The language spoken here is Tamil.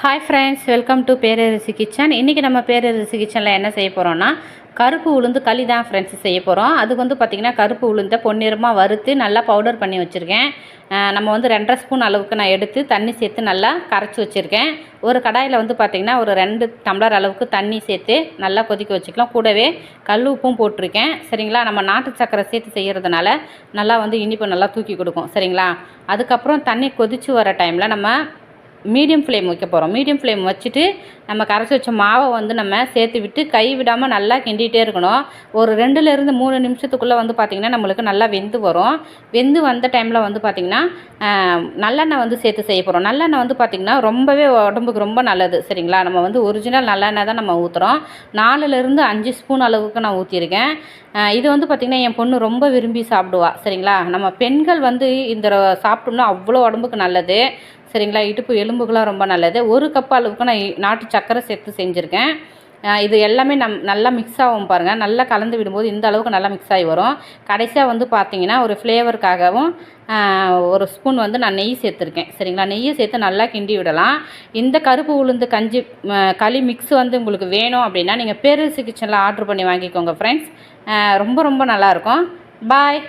Hi friends, welcome to Perarasi kitchen. இன்றைக்கி நம்ம பேரரசி கிச்சனில் என்ன செய்ய போகிறோன்னா, கருப்பு உளுந்து களி தான் ஃப்ரெண்ட்ஸ் செய்ய போகிறோம். அதுக்கு வந்து பார்த்திங்கன்னா கருப்பு உளுந்தை பொன்னிறமாக வறுத்து நல்லா பவுடர் பண்ணி வச்சுருக்கேன். நம்ம வந்து 2.5 ஸ்பூன் அளவுக்கு நான் எடுத்து தண்ணி சேர்த்து நல்லா கரைச்சி வச்சுருக்கேன். ஒரு கடாயில் வந்து பார்த்திங்கன்னா ஒரு 2 டம்ளர் அளவுக்கு தண்ணி சேர்த்து நல்லா கொதிக்க வச்சுக்கலாம். கூடவே கல் உப்பும் போட்டிருக்கேன். சரிங்களா, நம்ம நாட்டு சக்கரை சேர்த்து செய்கிறதுனால நல்லா வந்து இனிப்பு நல்லா தூக்கி கொடுக்கும். சரிங்களா, அதுக்கப்புறம் தண்ணி கொதித்து வர டைமில் நம்ம மீடியம் ஃப்ளேம் வைக்க போகிறோம். மீடியம் ஃப்ளேம் வச்சுட்டு நம்ம கரைச்சி வச்ச மாவை வந்து நம்ம சேர்த்து விட்டு கை விடாமல் நல்லா கிண்டிகிட்டே இருக்கணும். ஒரு 2லேருந்து 3 நிமிஷத்துக்குள்ளே வந்து பார்த்திங்கன்னா நம்மளுக்கு நல்லா வெந்து வரும். வெந்து வந்த டைமில் வந்து பார்த்திங்கன்னா நல்லெண்ணெய் வந்து சேர்த்து செய்ய போகிறோம். நல்லெண்ணெய் வந்து பார்த்திங்கன்னா ரொம்பவே உடம்புக்கு ரொம்ப நல்லது. சரிங்களா, நம்ம வந்து ஒரிஜினல் நல்லெண்ணெய் தான் நம்ம ஊற்றுறோம். 4லேருந்து 5 ஸ்பூன் அளவுக்கு நான் ஊற்றிருக்கேன். இது வந்து பார்த்திங்கன்னா என் பொண்ணு ரொம்ப விரும்பி சாப்பிடுவா. சரிங்களா, நம்ம பெண்கள் வந்து இந்த சாப்பிட்டோம்னா அவ்வளோ உடம்புக்கு நல்லது. சரிங்களா, இடுப்பு எலும்புகளாம் ரொம்ப நல்லது. 1 கப் அளவுக்கு நான் நாட்டு சக்கரை சேர்த்து செஞ்சுருக்கேன். இது எல்லாமே நல்லா மிக்ஸ் ஆகும் பாருங்கள். நல்லா கலந்து விடும்போது இந்த அளவுக்கு நல்லா மிக்ஸ் ஆகி வரும். கடைசியாக வந்து பார்த்திங்கன்னா ஒரு ஃப்ளேவருக்காகவும் 1 ஸ்பூன் வந்து நான் நெய் சேர்த்துருக்கேன். சரிங்களா, நெய்யை சேர்த்து நல்லா கிண்டி விடலாம். இந்த கருப்பு உளுந்து களி மிக்ஸ் வந்து உங்களுக்கு வேணும் அப்படின்னா நீங்கள் பேரரசி கிச்சனில் ஆர்டர் பண்ணி வாங்கிக்கோங்க ஃப்ரெண்ட்ஸ். ரொம்ப ரொம்ப நல்லாயிருக்கும். பாய்.